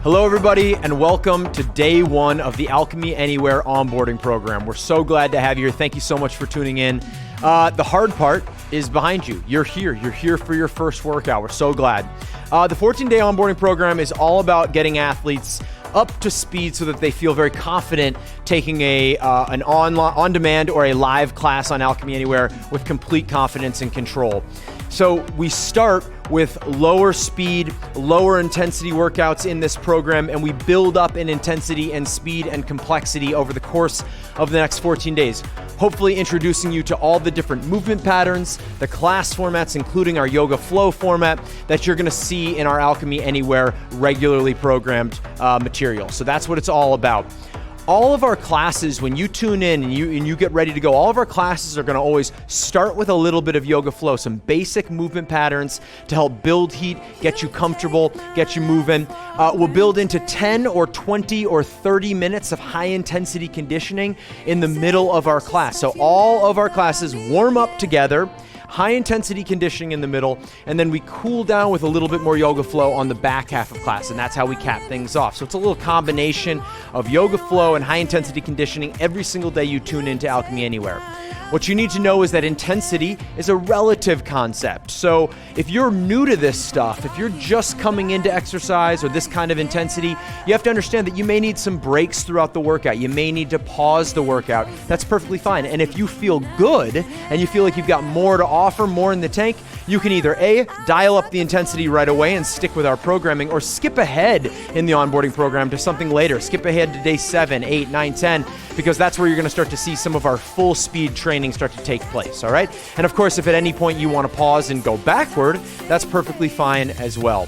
Hello, everybody, and welcome to day one of the Alchemy Anywhere onboarding program. We're so glad to have you here. Thank you so much for tuning in. The hard part is behind you. You're here for your first workout. We're so glad. The 14-day onboarding program is all about getting athletes up to speed so that they feel very confident taking an on-demand or a live class on Alchemy Anywhere with complete confidence and control. So we start with lower speed, lower intensity workouts in this program, and we build up in intensity and speed and complexity over the course of the next 14 days. Hopefully introducing you to all the different movement patterns, the class formats, including our yoga flow format that you're gonna see in our Alchemy Anywhere regularly programmed material. So that's what it's all about. All of our classes, when you tune in and you get ready to go, all of our classes are gonna always start with a little bit of yoga flow, some basic movement patterns to help build heat, get you comfortable, get you moving. We'll build into 10 or 20 or 30 minutes of high intensity conditioning in the middle of our class. So all of our classes warm up together, high intensity conditioning in the middle, and then we cool down with a little bit more yoga flow on the back half of class, and that's how we cap things off. So it's a little combination of yoga flow and high intensity conditioning every single day you tune into Alchemy Anywhere. What you need to know is that intensity is a relative concept. So if you're new to this stuff, if you're just coming into exercise or this kind of intensity, you have to understand that you may need some breaks throughout the workout. You may need to pause the workout. That's perfectly fine. And if you feel good and you feel like you've got more to offer, more in the tank, you can either A, dial up the intensity right away and stick with our programming, or skip ahead in the onboarding program to something later. Skip ahead to day 7, 8, 9, 10, because that's where you're gonna start to see some of our full speed training start to take place, all right? And of course, if at any point you wanna pause and go backward, that's perfectly fine as well.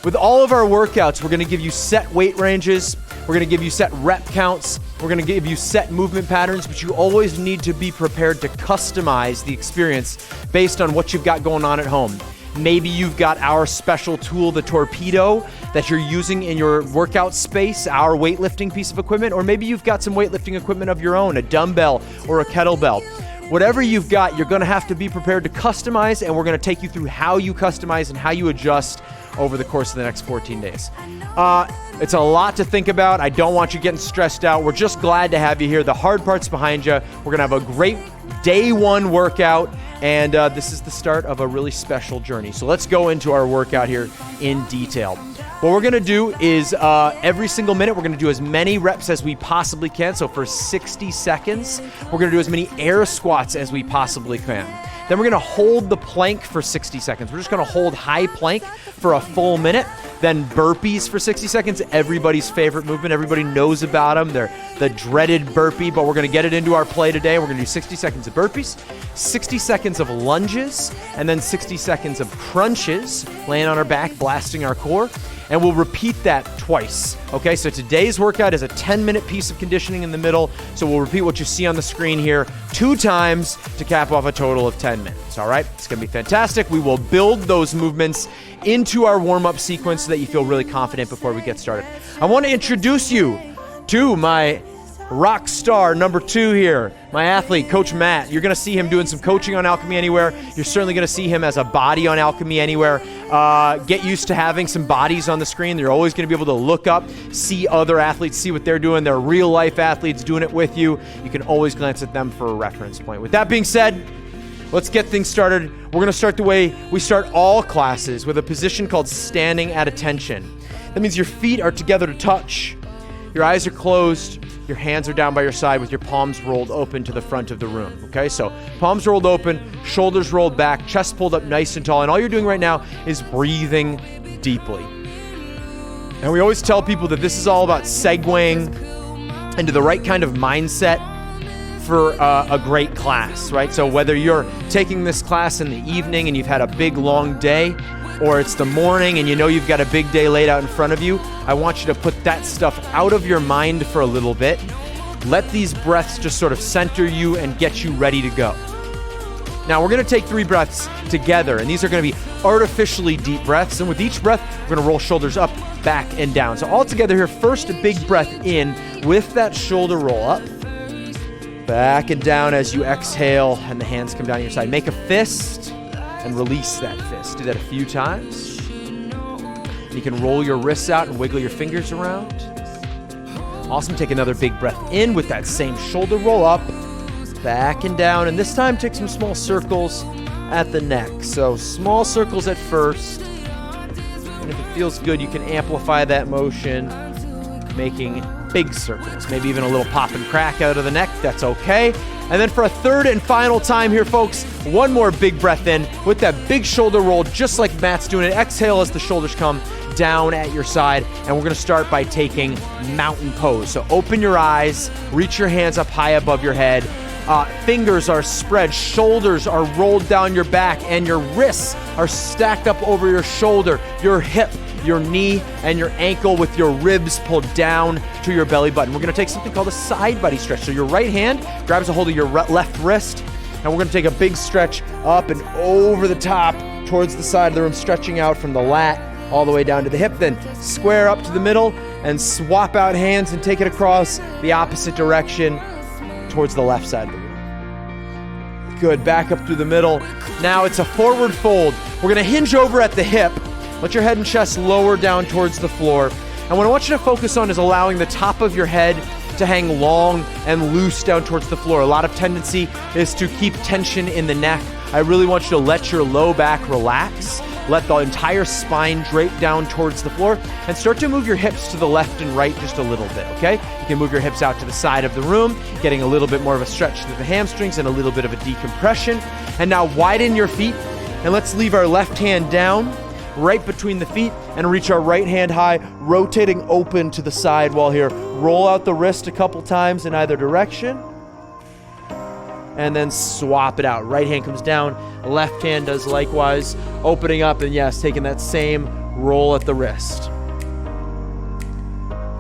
With all of our workouts, we're gonna give you set weight ranges, we're gonna give you set rep counts, we're gonna give you set movement patterns, but you always need to be prepared to customize the experience based on what you've got going on at home. Maybe you've got our special tool, the Torpedo, that you're using in your workout space, our weightlifting piece of equipment, or maybe you've got some weightlifting equipment of your own, a dumbbell or a kettlebell. Whatever you've got, you're gonna have to be prepared to customize, and we're gonna take you through how you customize and how you adjust over the course of the next 14 days. It's a lot to think about. I don't want you getting stressed out. We're just glad to have you here. The hard part's behind you. We're gonna have a great day one workout, and this is the start of a really special journey. So let's go into our workout here in detail. What we're gonna do is every single minute, we're gonna do as many reps as we possibly can. So for 60 seconds, we're gonna do as many air squats as we possibly can. Then we're gonna hold the plank for 60 seconds. We're just gonna hold high plank for a full minute. Then burpees for 60 seconds, everybody's favorite movement. Everybody knows about them. They're the dreaded burpee, but we're gonna get it into our play today. We're gonna do 60 seconds of burpees, 60 seconds of lunges, and then 60 seconds of crunches, laying on our back, blasting our core. And we'll repeat that twice, okay? So today's workout is a 10-minute piece of conditioning in the middle, so we'll repeat what you see on the screen here 2 times to cap off a total of 10 minutes, all right? It's gonna be fantastic. We will build those movements into our warm-up sequence so that you feel really confident before we get started. I wanna introduce you to my rock star number 2 here, my athlete, Coach Matt. You're gonna see him doing some coaching on Alchemy Anywhere. You're certainly gonna see him as a body on Alchemy Anywhere. Get used to having some bodies on the screen. You're always gonna be able to look up, see other athletes, see what they're doing. They're real life athletes doing it with you. You can always glance at them for a reference point. With that being said, let's get things started. We're gonna start the way we start all classes, with a position called standing at attention. That means your feet are together to touch. Your eyes are closed. Your hands are down by your side with your palms rolled open to the front of the room, okay? So palms rolled open, shoulders rolled back, chest pulled up nice and tall, and all you're doing right now is breathing deeply. And we always tell people that this is all about segueing into the right kind of mindset for a great class, right? So whether you're taking this class in the evening and you've had a big, long day, or it's the morning and you know you've got a big day laid out in front of you, I want you to put that stuff out of your mind for a little bit. Let these breaths just sort of center you and get you ready to go. Now we're gonna take 3 breaths together, and these are gonna be artificially deep breaths, and with each breath, we're gonna roll shoulders up, back, and down. So all together here, first a big breath in with that shoulder roll up, back and down as you exhale, and the hands come down your side. Make a fist and release that fist. Do that a few times. You can roll your wrists out and wiggle your fingers around. Awesome. Take another big breath in with that same shoulder roll up, back and down. And this time, take some small circles at the neck. So small circles at first. And if it feels good, you can amplify that motion, making big circles. Maybe even a little pop and crack out of the neck. That's okay. And then for a third and final time here, folks, one more big breath in with that big shoulder roll, just like Matt's doing it. Exhale as the shoulders come down at your side. And we're going to start by taking mountain pose. So open your eyes, reach your hands up high above your head. Fingers are spread, shoulders are rolled down your back, and your wrists are stacked up over your shoulder, your hip, your knee, and your ankle with your ribs pulled down to your belly button. We're going to take something called a side body stretch. So your right hand grabs a hold of your left wrist, and we're going to take a big stretch up and over the top towards the side of the room, stretching out from the lat all the way down to the hip. Then square up to the middle and swap out hands and take it across the opposite direction towards the left side of the room. Good, back up through the middle. Now it's a forward fold. We're gonna hinge over at the hip. Let your head and chest lower down towards the floor. And what I want you to focus on is allowing the top of your head to hang long and loose down towards the floor. A lot of tendency is to keep tension in the neck. I really want you to let your low back relax. Let the entire spine drape down towards the floor and start to move your hips to the left and right just a little bit, okay? You can move your hips out to the side of the room, getting a little bit more of a stretch to the hamstrings and a little bit of a decompression. And now widen your feet, and let's leave our left hand down right between the feet and reach our right hand high, rotating open to the side while here. Roll out the wrist a couple times in either direction. And then swap it out. Right hand comes down, left hand does likewise, opening up, and yes, taking that same roll at the wrist.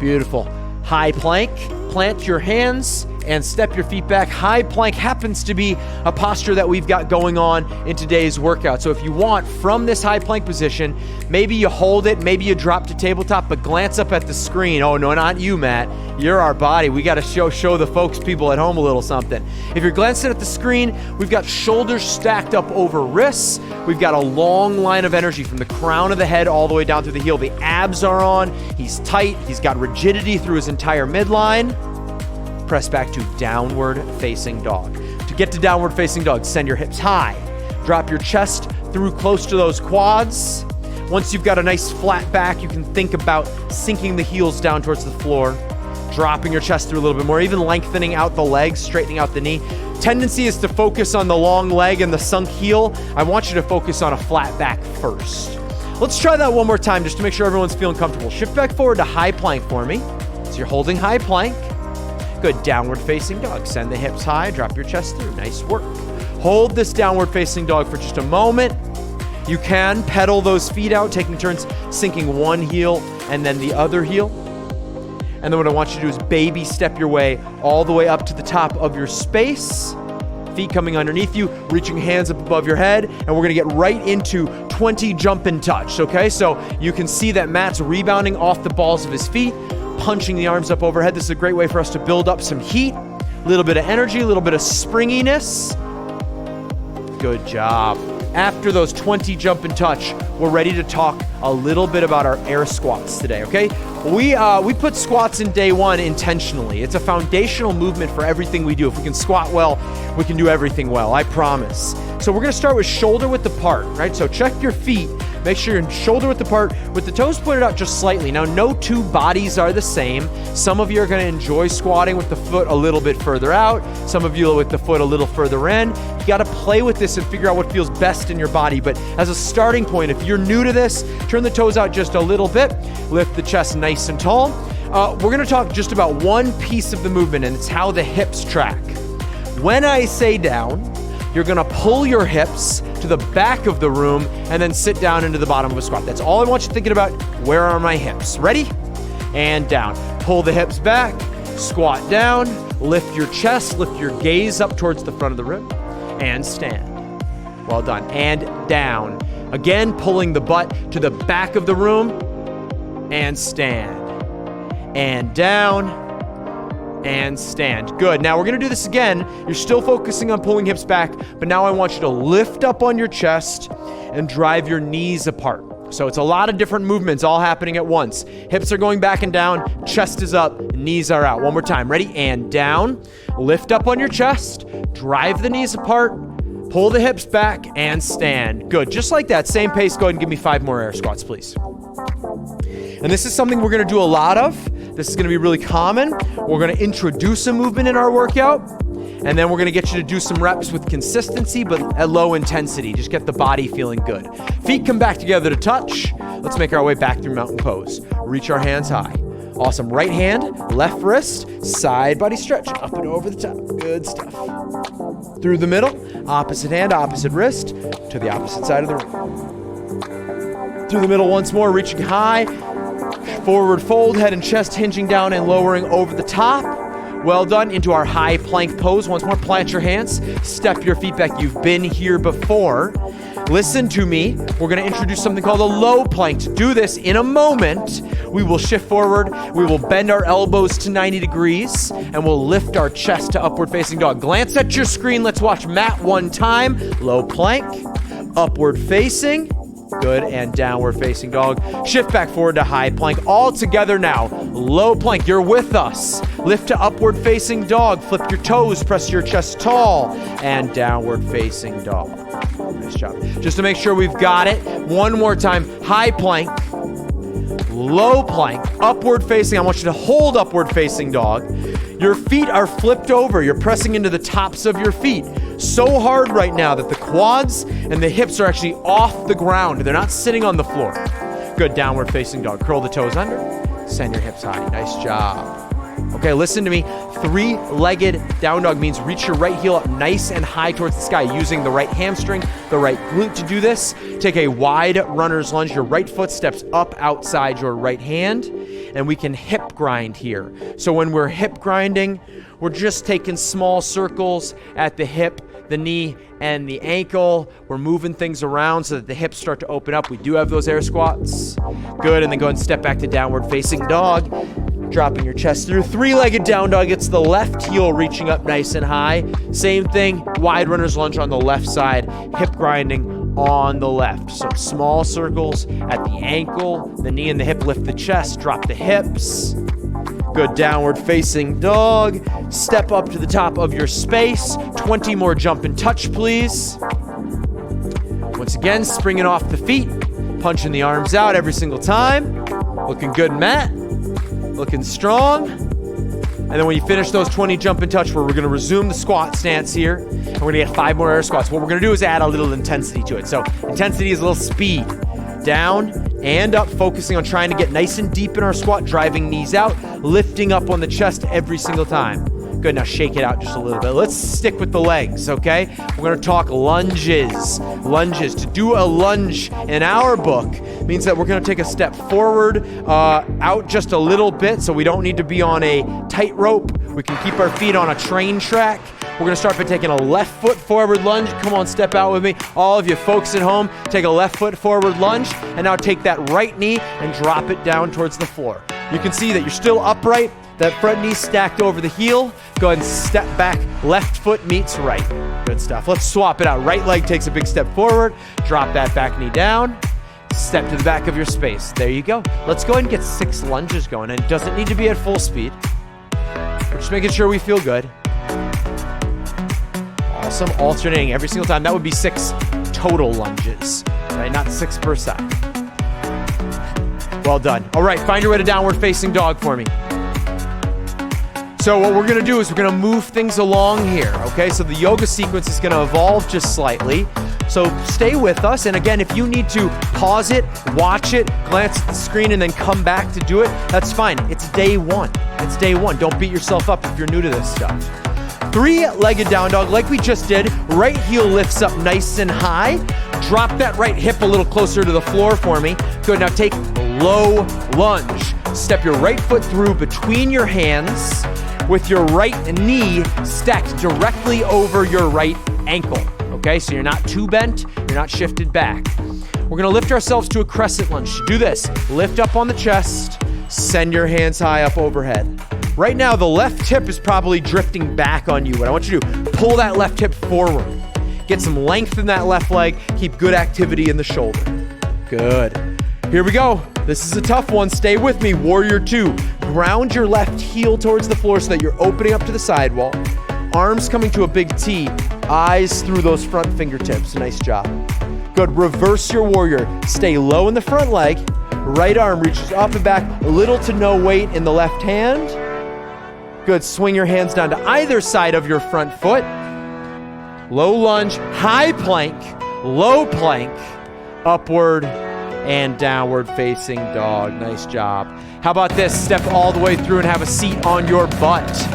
Beautiful. High plank, plant your hands and step your feet back. High plank happens to be a posture that we've got going on in today's workout. So if you want, from this high plank position, maybe you hold it, maybe you drop to tabletop, but glance up at the screen. Oh, no, not you, Matt. You're our body. We got to show the people at home a little something. If you're glancing at the screen, we've got shoulders stacked up over wrists. We've got a long line of energy from the crown of the head all the way down through the heel. The abs are on. He's tight. He's got rigidity through his entire midline. Press back to downward facing dog. To get to downward facing dog, send your hips high. Drop your chest through close to those quads. Once you've got a nice flat back, you can think about sinking the heels down towards the floor, dropping your chest through a little bit more, even lengthening out the legs, straightening out the knee. Tendency is to focus on the long leg and the sunk heel. I want you to focus on a flat back first. Let's try that one more time just to make sure everyone's feeling comfortable. Shift back forward to high plank for me. So you're holding high plank. Good, downward facing dog. Send the hips high, drop your chest through. Nice work. Hold this downward facing dog for just a moment. You can pedal those feet out, taking turns, sinking one heel and then the other heel. And then what I want you to do is baby step your way all the way up to the top of your space. Feet coming underneath you, reaching hands up above your head, and we're gonna get right into 20 jump and touch, okay? So you can see that Matt's rebounding off the balls of his feet, punching the arms up overhead. This is a great way for us to build up some heat, a little bit of energy, a little bit of springiness. Good job. After those 20 jump and touch, we're ready to talk a little bit about our air squats today, okay? We put squats in day one intentionally. It's a foundational movement for everything we do. If we can squat well, we can do everything well, I promise. So we're gonna start with shoulder width apart, right? So check your feet. Make sure you're shoulder width apart with the toes pointed out just slightly. Now, no two bodies are the same. Some of you are gonna enjoy squatting with the foot a little bit further out. Some of you with the foot a little further in. You gotta play with this and figure out what feels best in your body. But as a starting point, if you're new to this, turn the toes out just a little bit. Lift the chest nice and tall. We're gonna talk just about one piece of the movement, and it's how the hips track. When I say down, you're gonna pull your hips to the back of the room and then sit down into the bottom of a squat. That's all I want you thinking about. Where are my hips? Ready? And down. Pull the hips back, squat down, lift your chest, lift your gaze up towards the front of the room, and stand. Well done. And down. Again, pulling the butt to the back of the room, and stand. And down. And stand. Good. Now we're going to do this again. You're still focusing on pulling hips back, but now I want you to lift up on your chest and drive your knees apart. So it's a lot of different movements all happening at once. Hips are going back and down, chest is up, knees are out. One more time, ready? And down. Lift up on your chest, drive the knees apart, pull the hips back, and stand. Good, just like that, same pace. Go ahead and give me 5 more air squats, please. And this is something we're gonna do a lot of. This is gonna be really common. We're gonna introduce a movement in our workout, and then we're gonna get you to do some reps with consistency, but at low intensity. Just get the body feeling good. Feet come back together to touch. Let's make our way back through mountain pose. Reach our hands high. Awesome, right hand, left wrist, side body stretch, up and over the top. Good stuff. Through the middle, opposite hand, opposite wrist, to the opposite side of the room. Through the middle once more, reaching high, forward fold, head and chest hinging down and lowering over the top. Well done. Into our high plank pose. Once more, plant your hands, step your feet back. You've been here before. Listen to me. We're going to introduce something called a low plank. To do this in a moment, we will shift forward, we will bend our elbows to 90 degrees, and we'll lift our chest to upward facing dog. Glance at your screen. Let's watch mat one time. Low plank, upward facing. Good, and downward facing dog. Shift back forward to high plank. All together now. Low plank, you're with us. Lift to upward facing dog. Flip your toes, press your chest tall, and downward facing dog. Nice job. Just to make sure we've got it, one more time. High plank, low plank, upward facing. I want you to hold upward facing dog. Your feet are flipped over. You're pressing into the tops of your feet so hard right now that the quads and the hips are actually off the ground. They're not sitting on the floor. Good, downward facing dog. Curl the toes under, send your hips high. Nice job. Okay, listen to me. 3-legged down dog means reach your right heel up nice and high towards the sky using the right hamstring, the right glute to do this. Take a wide runner's lunge. Your right foot steps up outside your right hand, and we can hip grind here. So when we're hip grinding, we're just taking small circles at the hip, the knee, and the ankle. We're moving things around so that the hips start to open up. We do have those air squats. Good, and then go ahead and step back to downward facing dog. Dropping your chest through. 3-legged down dog. It's the left heel reaching up nice and high. Same thing, wide runner's lunge on the left side, hip grinding on the left. So small circles at the ankle, the knee and the hip. Lift the chest, drop the hips. Good, downward facing dog. Step up to the top of your space. 20 more jump and touch, please. Once again, springing off the feet, punching the arms out every single time. Looking good, Matt. Looking strong. And then when you finish those 20 jump and touch, we're going to resume the squat stance here. And we're going to get 5 more air squats. What we're going to do is add a little intensity to it. So intensity is a little speed. Down and up, focusing on trying to get nice and deep in our squat, driving knees out, lifting up on the chest every single time. Good, now shake it out just a little bit. Let's stick with the legs, okay? We're gonna talk lunges. Lunges. To do a lunge in our book means that we're gonna take a step forward, out just a little bit, so we don't need to be on a tightrope. We can keep our feet on a train track. We're gonna start by taking a left foot forward lunge. Come on, step out with me. All of you folks at home, take a left foot forward lunge, and now take that right knee and drop it down towards the floor. You can see that you're still upright, that front knee stacked over the heel. Go ahead and step back, left foot meets right. Good stuff. Let's swap it out. Right leg takes a big step forward, drop that back knee down, step to the back of your space. There you go. Let's go ahead and get 6 lunges going, and it doesn't need to be at full speed. We're just making sure we feel good. Awesome, alternating every single time. That would be 6 total lunges, right? Not 6 per side. Well done. All right, find your way to downward facing dog for me. So what we're gonna do is we're gonna move things along here, okay? So the yoga sequence is gonna evolve just slightly. So stay with us, and again, if you need to pause it, watch it, glance at the screen, and then come back to do it, that's fine. It's day one. It's day one. Don't beat yourself up if you're new to this stuff. 3-legged down dog, like we just did. Right heel lifts up nice and high. Drop that right hip a little closer to the floor for me. Good, now take low lunge. Step your right foot through between your hands with your right knee stacked directly over your right ankle. Okay, so you're not too bent, you're not shifted back. We're gonna lift ourselves to a crescent lunge. To do this, lift up on the chest, send your hands high up overhead. Right now, the left hip is probably drifting back on you. What I want you to do, pull that left hip forward. Get some length in that left leg. Keep good activity in the shoulder. Good. Here we go. This is a tough one. Stay with me. Warrior 2. Ground your left heel towards the floor so that you're opening up to the sidewall. Arms coming to a big T. Eyes through those front fingertips. Nice job. Good. Reverse your warrior. Stay low in the front leg. Right arm reaches up and back. Little to no weight in the left hand. Good. Swing your hands down to either side of your front foot. Low lunge. High plank. Low plank. Upward and downward facing dog. Nice job. How about this? Step all the way through and have a seat on your butt.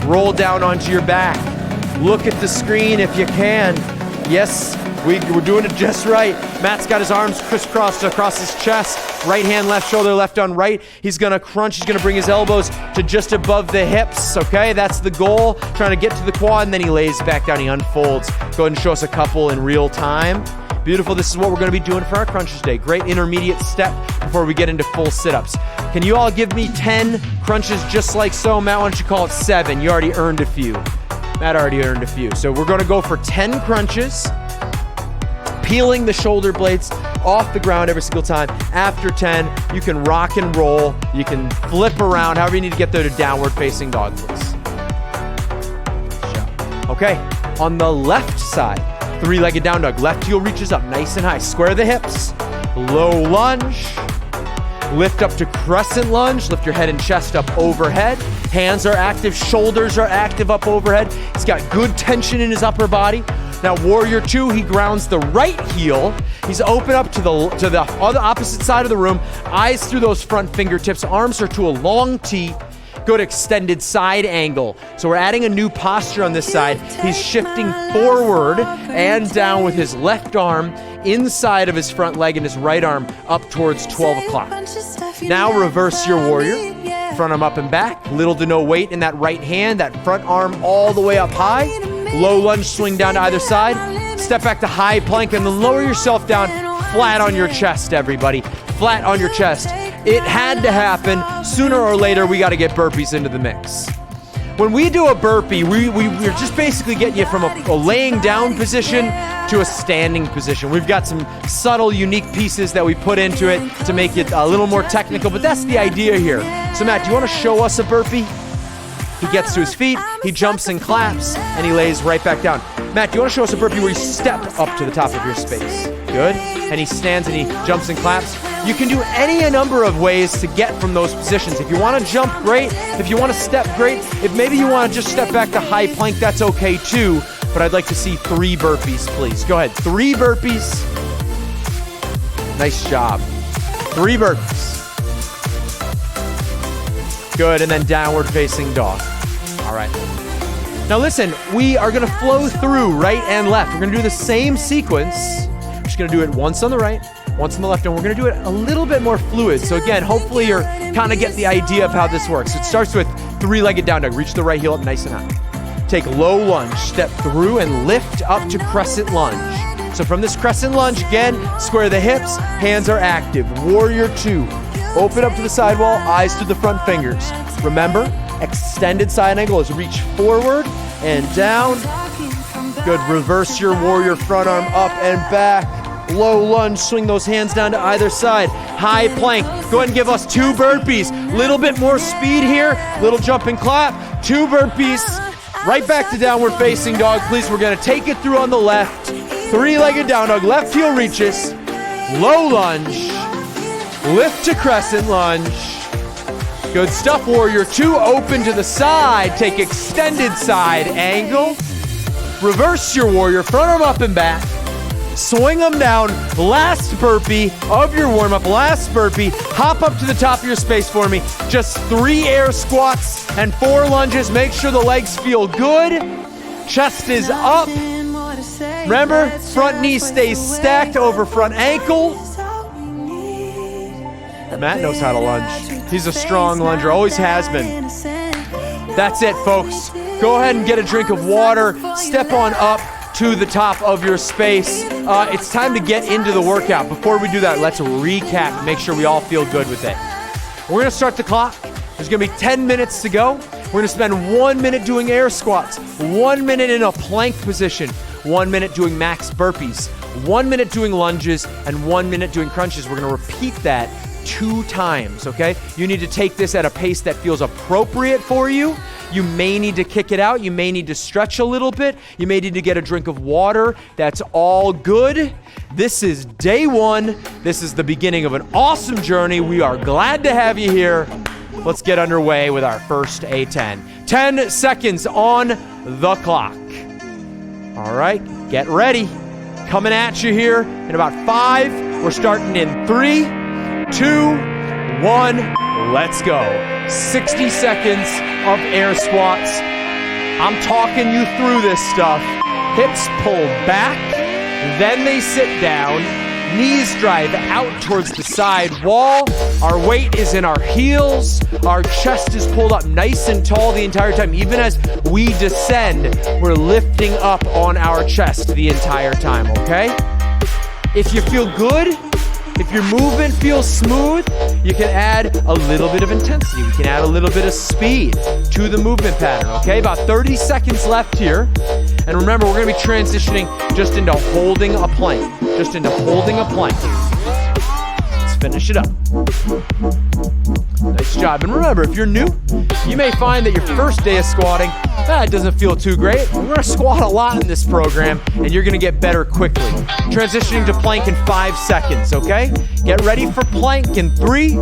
Roll down onto your back. Look at the screen if you can. Yes, we're doing it just right. Matt's got his arms crisscrossed across his chest. Right hand, left shoulder, left on right. He's gonna crunch. He's gonna bring his elbows to just above the hips, okay? That's the goal. Trying to get to the quad, and then he lays back down. He unfolds. Go ahead and show us a couple in real time. Beautiful. This is what we're going to be doing for our crunches today. Great intermediate step before we get into full sit-ups. Can you all give me 10 crunches just like so? Matt, why don't you call it 7? You already earned a few. Matt already earned a few. So we're going to go for 10 crunches, peeling the shoulder blades off the ground every single time. After 10, you can rock and roll. You can flip around, however you need to get there to downward facing dog, please. Okay, on the left side, 3-legged down dog. Left heel reaches up nice and high. Square the hips. Low lunge. Lift up to crescent lunge. Lift your head and chest up overhead. Hands are active. Shoulders are active up overhead. He's got good tension in his upper body. Now, Warrior 2, he grounds the right heel. He's open up to the other opposite side of the room. Eyes through those front fingertips. Arms are to a long T. Good extended side angle. So we're adding a new posture on this side. He's shifting forward and down with his left arm inside of his front leg and his right arm up towards 12 o'clock. Now reverse your warrior. Front arm up and back. Little to no weight in that right hand. That front arm all the way up high. Low lunge swing down to either side. Step back to high plank and then lower yourself down flat on your chest, everybody. Flat on your chest. It had to happen. Sooner or later, we got to get burpees into the mix. When we do a burpee, we're just basically getting you from a laying down position to a standing position. We've got some subtle, unique pieces that we put into it to make it a little more technical, but that's the idea here. So Matt, do you want to show us a burpee? He gets to his feet, he jumps and claps, and he lays right back down. Matt, do you want to show us a burpee where you step up to the top of your space? Good. And he stands and he jumps and claps. You can do a number of ways to get from those positions. If you want to jump, great. If you want to step, great. If maybe you want to just step back to high plank, that's okay too. But I'd like to see 3 burpees, please. Go ahead. 3 burpees. Nice job. 3 burpees. Good. And then downward facing dog. All right. Now listen, we are going to flow through right and left. We're going to do the same sequence. We're just going to do it once on the right, once on the left, and we're going to do it a little bit more fluid. So again, hopefully you're kind of get the idea of how this works. It starts with 3-legged down dog. Reach the right heel up nice and high. Take low lunge, step through and lift up to crescent lunge. So from this crescent lunge, again, square the hips, hands are active. Warrior 2, open up to the sidewall, eyes to the front fingers. Remember, extended side angle is reach forward and down. Good, reverse your warrior, front arm up and back. Low lunge, swing those hands down to either side. High plank, go ahead and give us 2 burpees. Little bit more speed here, little jump and clap. 2 burpees, right back to downward facing dog, please. We're gonna take it through on the left. 3-legged down dog, left heel reaches. Low lunge, lift to crescent lunge. Good stuff, Warrior 2, open to the side. Take extended side angle. Reverse your warrior, front arm up and back. Swing them down. Last burpee of your warm-up. Last burpee. Hop up to the top of your space for me. Just 3 air squats and 4 lunges. Make sure the legs feel good. Chest is up. Remember, front knee stays stacked over front ankle. Matt knows how to lunge. He's a strong lunger, always has been. That's it, folks. Go ahead and get a drink of water. Step on up to the top of your space. It's time to get into the workout. Before we do that, let's recap. Make sure we all feel good with it. We're going to start the clock. There's going to be 10 minutes to go. We're going to spend 1 minute doing air squats, 1 minute in a plank position, 1 minute doing max burpees, 1 minute doing lunges and 1 minute doing crunches. We're gonna repeat that 2 times, okay? You need to take this at a pace that feels appropriate for you. You may need to kick it out. You may need to stretch a little bit. You may need to get a drink of water. That's all good. This is day 1. This is the beginning of an awesome journey. We are glad to have you here. Let's get underway with our first A10. 10 seconds on the clock. All right, get ready. Coming at you here in about 5. We're starting in 3, 2, 1. Let's go. 60 seconds of air squats. I'm talking you through this stuff. Hips pulled back, then they sit down. Knees drive out towards the side wall. Our weight is in our heels. Our chest is pulled up nice and tall the entire time. Even as we descend, we're lifting up on our chest the entire time, okay? If you feel good, if your movement feels smooth, you can add a little bit of intensity. We can add a little bit of speed to the movement pattern, okay? About 30 seconds left here. And remember, we're gonna be transitioning just into holding a plank. Just into holding a plank. Let's finish it up. Nice job. And remember, if you're new, you may find that your first day of squatting, it doesn't feel too great. We're gonna squat a lot in this program, and you're gonna get better quickly. Transitioning to plank in 5 seconds, okay? Get ready for plank in 3,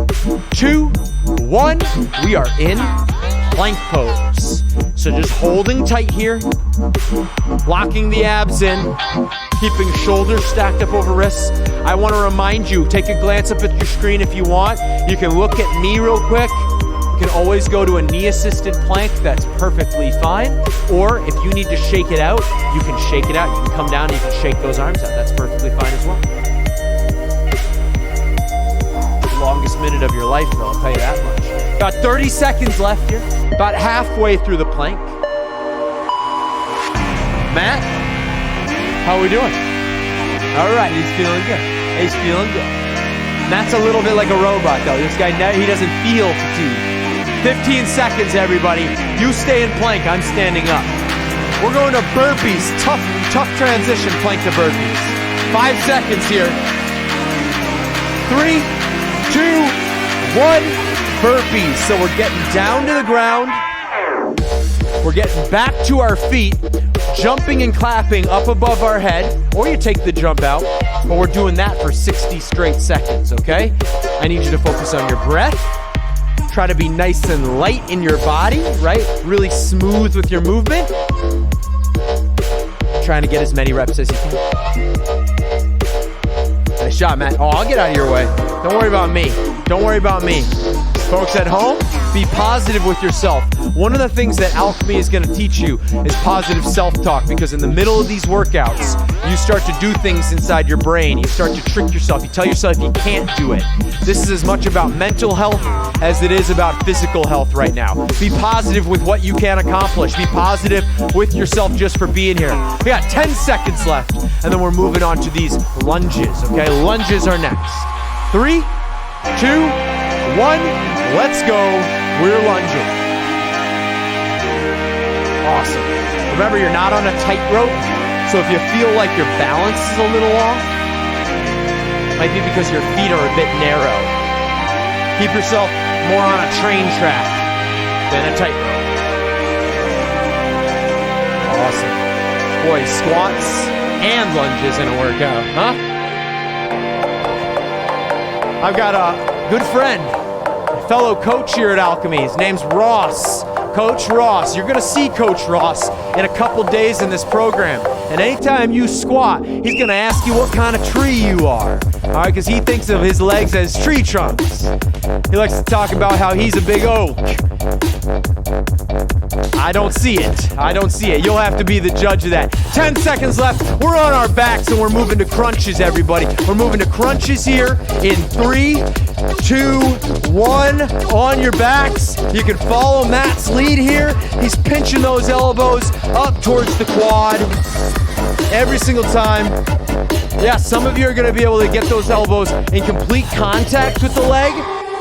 2, 1. We are in plank pose. So just holding tight here, locking the abs in, keeping shoulders stacked up over wrists. I want to remind you, take a glance up at your screen if you want. You can look at me real quick. You can always go to a knee-assisted plank. That's perfectly fine. Or if you need to shake it out, you can shake it out. You can come down and you can shake those arms out. That's perfectly fine as well. The longest minute of your life, though, I'll tell you that much. About 30 seconds left here. About halfway through the plank. Matt, how are we doing? All right, he's feeling good. He's feeling good. Matt's a little bit like a robot, though. This guy, he doesn't feel fatigue. 15 seconds, everybody. You stay in plank. I'm standing up. We're going to burpees. Tough transition, plank to burpees. 5 seconds here. 3, 2, 1. Burpees. So we're getting down to the ground. We're getting back to our feet, jumping and clapping up above our head, or you take the jump out, but we're doing that for 60 straight seconds, okay? I need you to focus on your breath. Try to be nice and light in your body, right? Really smooth with your movement. Trying to get as many reps as you can. Nice shot, Matt. Oh, I'll get out of your way. Don't worry about me. Don't worry about me. Folks at home, be positive with yourself. One of the things that Alchemy is going to teach you is positive self-talk, because in the middle of these workouts, you start to do things inside your brain. You start to trick yourself. You tell yourself you can't do it. This is as much about mental health as it is about physical health right now. Be positive with what you can accomplish. Be positive with yourself just for being here. We got 10 seconds left, and then we're moving on to these lunges, okay? Lunges are next. 3, 2, 1, let's go. We're lunging. Awesome. Remember, you're not on a tightrope, so if you feel like your balance is a little off, it might be because your feet are a bit narrow. Keep yourself more on a train track than a tightrope. Awesome. Boy, squats and lunges in a workout, huh? I've got a good friend, fellow coach here at Alchemy. His name's Ross. Coach Ross. You're going to see Coach Ross in a couple days in this program. And anytime you squat, he's going to ask you what kind of tree you are. All right, because he thinks of his legs as tree trunks. He likes to talk about how he's a big oak. I don't see it. I don't see it. You'll have to be the judge of that. 10 seconds left. We're on our backs and we're moving to crunches, everybody. We're moving to crunches here in 3, 2, 1. On your backs. You can follow Matt's lead here. He's pinching those elbows up towards the quad every single time. Yeah, some of you are going to be able to get those elbows in complete contact with the leg.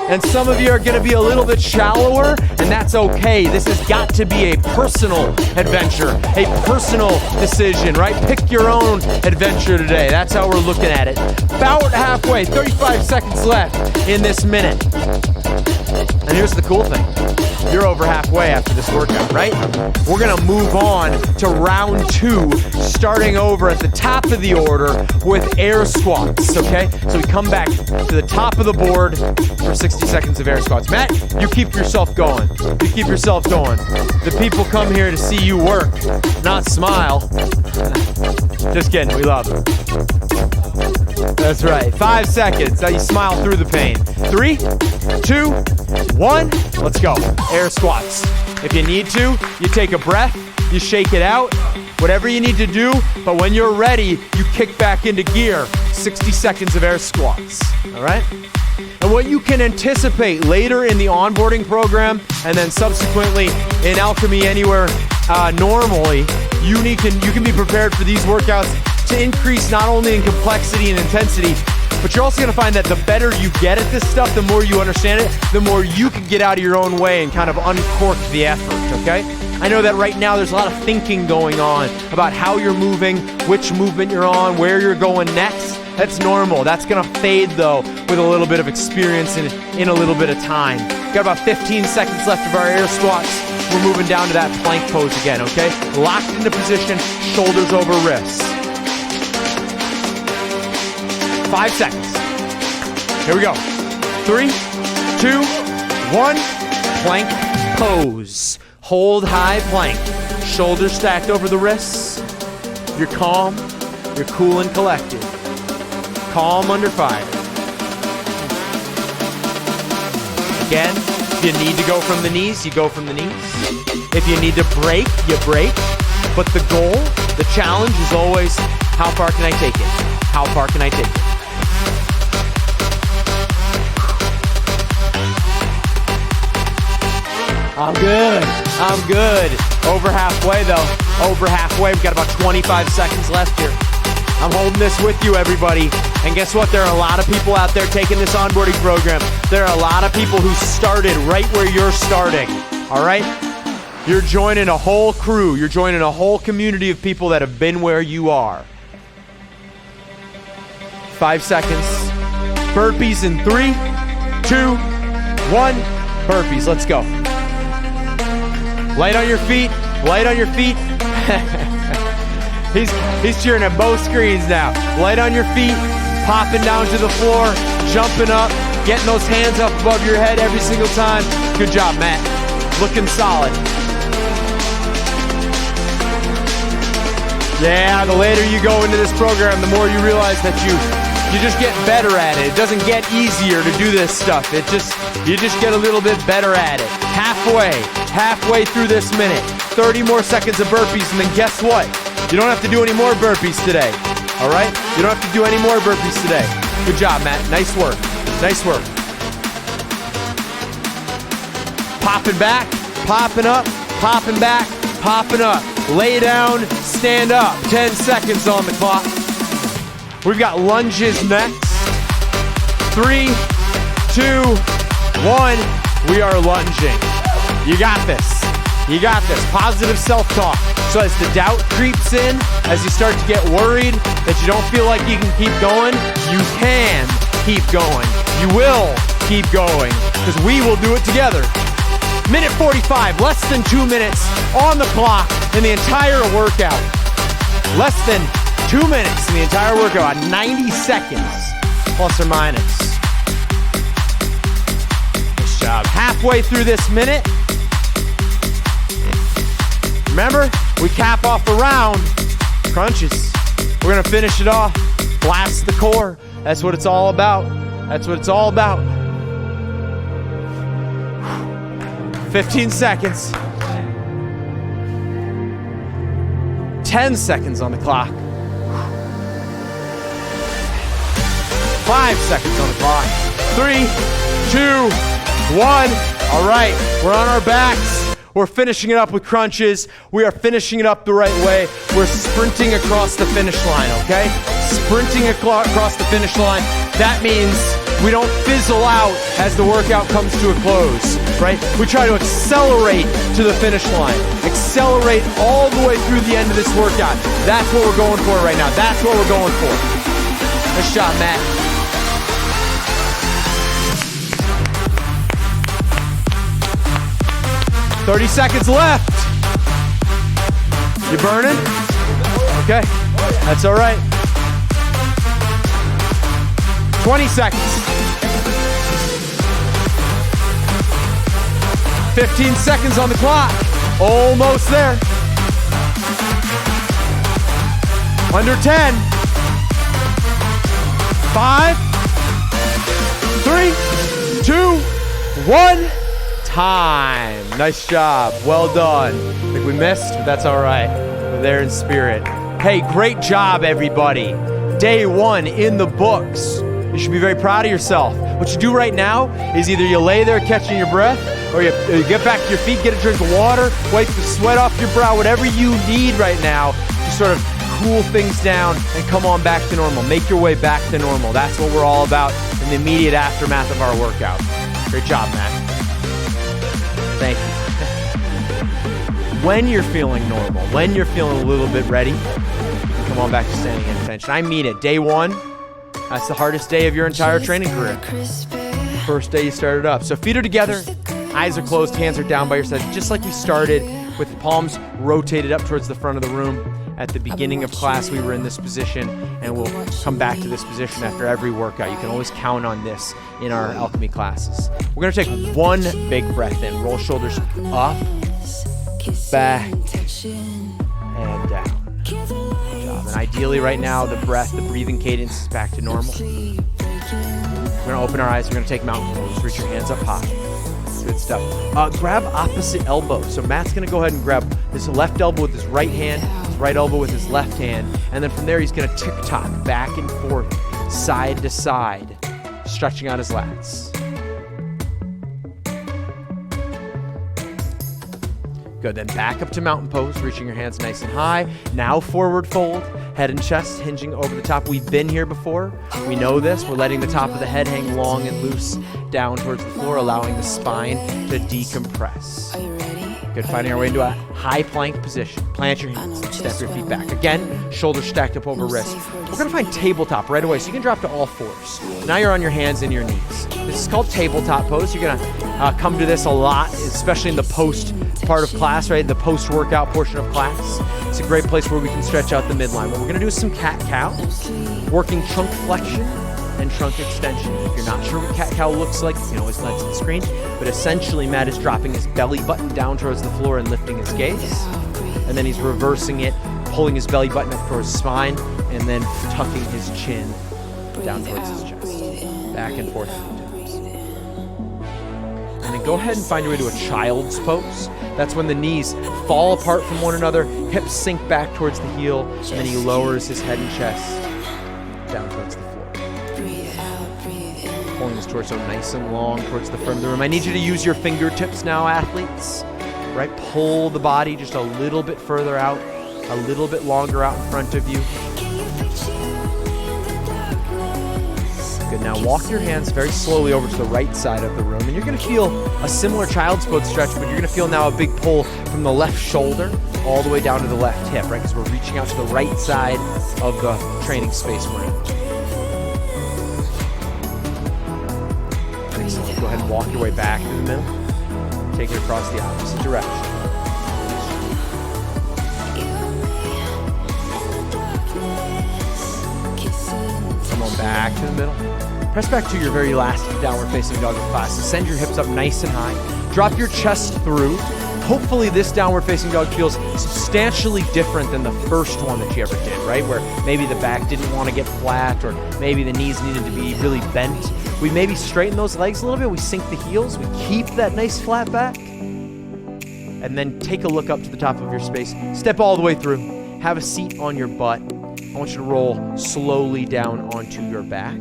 And some of you are gonna be a little bit shallower, and that's okay. This has got to be a personal adventure, a personal decision, right? Pick your own adventure today. That's how we're looking at it. About halfway, 35 seconds left in this minute. And here's the cool thing. You're over halfway after this workout, right? We're gonna move on to round 2, starting over at the top of the order with air squats, okay? So we come back to the top of the board for 60 seconds of air squats. Matt, you keep yourself going. You keep yourself going. The people come here to see you work, not smile. Just kidding, we love them. That's right, 5 seconds. Now you smile through the pain. 3, 2, 1, let's go. Air squats. If you need to, you take a breath, you shake it out, whatever you need to do, but when you're ready, you kick back into gear. 60 seconds of air squats, all right? And what you can anticipate later in the onboarding program and then subsequently in Alchemy Anywhere normally, you can be prepared for these workouts to increase not only in complexity and intensity, but you're also gonna find that the better you get at this stuff, the more you understand it, the more you can get out of your own way and kind of uncork the effort, okay? I know that right now there's a lot of thinking going on about how you're moving, which movement you're on, where you're going next. That's normal. That's gonna fade though with a little bit of experience and in a little bit of time. Got about 15 seconds left of our air squats. We're moving down to that plank pose again, okay? Locked into position, shoulders over wrists. 5 seconds. Here we go. 3, 2, 1. Plank pose. Hold high plank. Shoulders stacked over the wrists. You're calm. You're cool and collected. Calm under fire. Again, if you need to go from the knees, you go from the knees. If you need to break, you break. But the goal, the challenge is always, how far can I take it? How far can I take it? I'm good. I'm good. Over halfway though. Over halfway. We've got about 25 seconds left here. I'm holding this with you, everybody. And guess what? There are a lot of people out there taking this onboarding program. There are a lot of people who started right where you're starting. All right? You're joining a whole crew. You're joining a whole community of people that have been where you are. 5 seconds. Burpees in 3, 2, 1. Burpees. Let's go. Light on your feet. Light on your feet. He's cheering at both screens now. Light on your feet. Popping down to the floor. Jumping up. Getting those hands up above your head every single time. Good job, Matt. Looking solid. Yeah, the later you go into this program, the more you realize that you just get better at it. It doesn't get easier to do this stuff. You just get a little bit better at it. Halfway through this minute. 30 more seconds of burpees, and then guess what? You don't have to do any more burpees today. All right? You don't have to do any more burpees today. Good job, Matt. Nice work. Nice work. Popping back, popping up, popping back, popping up. Lay down, stand up. 10 seconds on the clock. We've got lunges next. 3, 2, 1. We are lunging. You got this. You got this. Positive self-talk. So as the doubt creeps in, as you start to get worried that you don't feel like you can keep going, you can keep going. You will keep going, because we will do it together. Minute 45, less than 2 minutes on the clock in the entire workout. Less than 2 minutes in the entire workout, 90 seconds, plus or minus. Nice job. Halfway through this minute. Remember, we cap off the round. Crunches. We're gonna finish it off. Blast the core. That's what it's all about. That's what it's all about. 15 seconds. 10 seconds on the clock. 5 seconds on the clock. 3, 2, 1. All right, we're on our backs. We're finishing it up with crunches. We are finishing it up the right way. We're sprinting across the finish line, okay? Sprinting across the finish line. That means We don't fizzle out as the workout comes to a close, right? We try to accelerate to the finish line. Accelerate all the way through the end of this workout. That's what we're going for right now. That's what we're going for. Nice job, Matt. "30 seconds left. You burning? Okay, that's all right. 20 seconds. 15 seconds on the clock. Almost there. Under 10. 5, 3, 2, 1. Time. Nice job. Well done. I think we missed, but that's all right. We're there in spirit. Hey, great job, everybody. Day 1 in the books. You should be very proud of yourself. What you do right now is either you lay there catching your breath, or you get back to your feet, get a drink of water, wipe the sweat off your brow, whatever you need right now to sort of cool things down and come on back to normal. Make your way back to normal. That's what we're all about in the immediate aftermath of our workout. Great job, Matt. Thank you. When you're feeling normal, when you're feeling a little bit ready, you can come on back to standing attention. I mean it. Day 1, that's the hardest day of your entire training career. First day you started up. So feet are together, eyes are closed, hands are down by your side, just like we started with the palms rotated up towards the front of the room. At the beginning of class, we were in this position, and we'll come back to this position after every workout. You can always count on this in our alchemy classes. We're going to take one big breath in. Roll shoulders up, back, and down. Good job. And ideally right now, the breathing cadence is back to normal. We're going to open our eyes. We're going to take mountain pose. Reach your hands up high. Good stuff. Grab opposite elbow. So Matt's going to go ahead and grab his left elbow with his right hand, his right elbow with his left hand, and then from there he's going to tick-tock back and forth, side to side, stretching out his lats. Good, then back up to mountain pose, reaching your hands nice and high. Now forward fold, head and chest hinging over the top. We've been here before. We know this. We're letting the top of the head hang long and loose down towards the floor, allowing the spine to decompress. Good, finding our way into a high plank position. Plant your hands, step your feet back. Again, shoulders stacked up over wrists. We're gonna find tabletop right away, so you can drop to all fours. Now you're on your hands and your knees. This is called tabletop pose. You're gonna come to this a lot, especially in the post part of class, right? The post-workout portion of class. It's a great place where we can stretch out the midline. What we're gonna do is some cat-cow, working trunk flexion and trunk extension. If you're not sure what cat-cow looks like, you can always glance at the screen. But essentially, Matt is dropping his belly button down towards the floor and lifting his gaze. And then he's reversing it, pulling his belly button up towards his spine, and then tucking his chin down towards his chest. Back and forth. And then go ahead and find your way to a child's pose. That's when the knees fall apart from one another, hips sink back towards the heel, and then he lowers his head and chest down towards the floor. Pulling his torso nice and long towards the front of the room. I need you to use your fingertips now, athletes. Right? Pull the body just a little bit further out, a little bit longer out in front of you. Good. Now walk your hands very slowly over to the right side of the room, and you're going to feel a similar child's pose stretch, but you're going to feel now a big pull from the left shoulder all the way down to the left hip, right? Because we're reaching out to the right side of the training space we're in. Excellent. Go ahead and walk your way back to the middle. Take it across the opposite direction. Come on back to the middle. Press back to your very last downward facing dog in class. Send your hips up nice and high. Drop your chest through. Hopefully this downward facing dog feels substantially different than the first one that you ever did, right? Where maybe the back didn't want to get flat, or maybe the knees needed to be really bent. We maybe straighten those legs a little bit. We sink the heels. We keep that nice flat back. And then take a look up to the top of your space. Step all the way through. Have a seat on your butt. I want you to roll slowly down onto your back.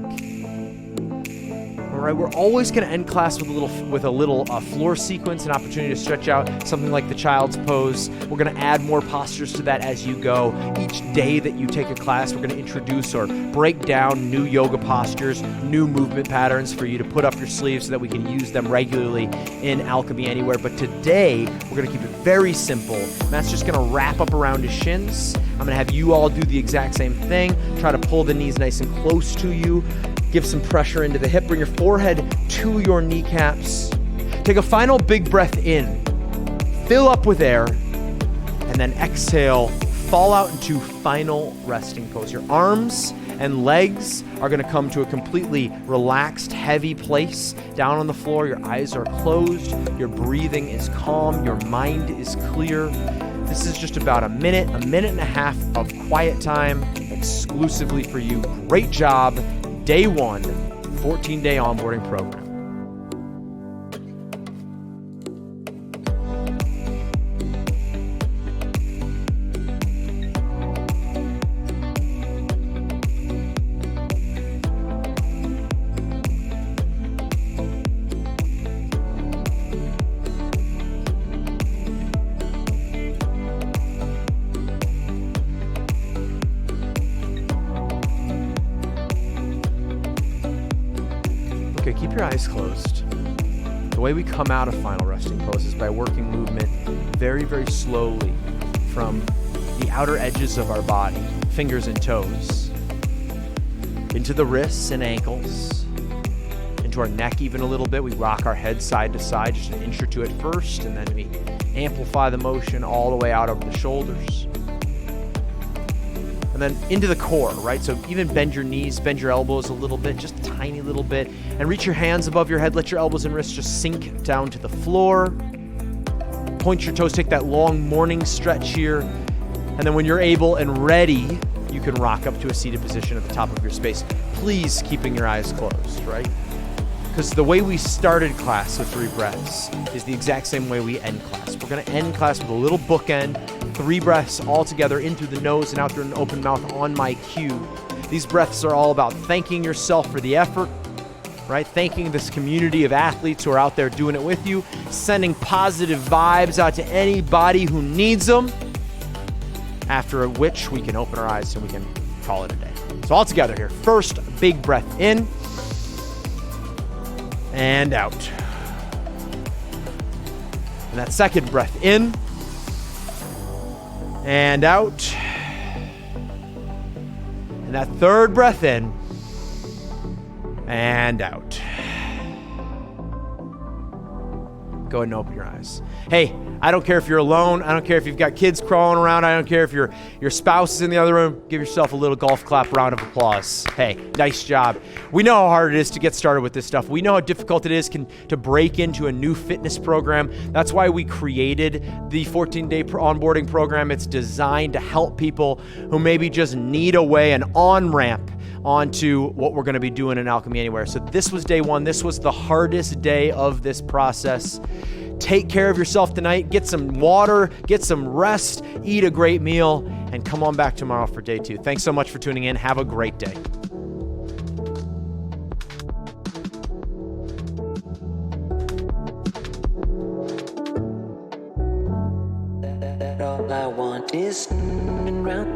We're right? We're always going to end class with a little floor sequence, an opportunity to stretch out, something like the child's pose. We're going to add more postures to that as you go. Each day that you take a class, we're going to introduce or break down new yoga postures, new movement patterns for you to put up your sleeves so that we can use them regularly in Alchemy Anywhere. But today, we're going to keep it very simple. Matt's just going to wrap up around his shins. I'm going to have you all do the exact same thing. Try to pull the knees nice and close to you. Give some pressure into the hip. Bring your forehead to your kneecaps. Take a final big breath in. Fill up with air. And then exhale. Fall out into final resting pose. Your arms and legs are going to come to a completely relaxed, heavy place down on the floor. Your eyes are closed. Your breathing is calm. Your mind is clear. This is just about a minute and a half of quiet time exclusively for you. Great job. Day 1, 14-day onboarding program. Okay, keep your eyes closed. The way we come out of final resting pose is by working movement very, very slowly from the outer edges of our body, fingers and toes, into the wrists and ankles, into our neck even a little bit. We rock our head side to side, just an inch or two at first, and then we amplify the motion all the way out over the shoulders. And then into the core, right? So even bend your knees, bend your elbows a little bit, just a tiny little bit, and reach your hands above your head. Let your elbows and wrists just sink down to the floor. Point your toes, take that long morning stretch here. And then when you're able and ready, you can rock up to a seated position at the top of your space. Please keeping your eyes closed, right? Because the way we started class with 3 breaths is the exact same way we end class. We're going to end class with a little bookend, 3 breaths all together in through the nose and out through an open mouth on my cue. These breaths are all about thanking yourself for the effort, right? Thanking this community of athletes who are out there doing it with you, sending positive vibes out to anybody who needs them, after which we can open our eyes and we can call it a day. So all together here, first big breath in and out. And that second breath in and out. And that third breath in and out. Go ahead and open your eyes. Hey, I don't care if you're alone. I don't care if you've got kids crawling around. I don't care if your spouse is in the other room. Give yourself a little golf clap round of applause. Hey, nice job. We know how hard it is to get started with this stuff. We know how difficult it is to break into a new fitness program. That's why we created the 14-day onboarding program. It's designed to help people who maybe just need a way, an on-ramp onto what we're going to be doing in Alchemy Anywhere. So this was day 1. This was the hardest day of this process. Take care of yourself tonight. Get some water, get some rest, eat a great meal, and come on back tomorrow for day 2. Thanks so much for tuning in. Have a great day. All I want is round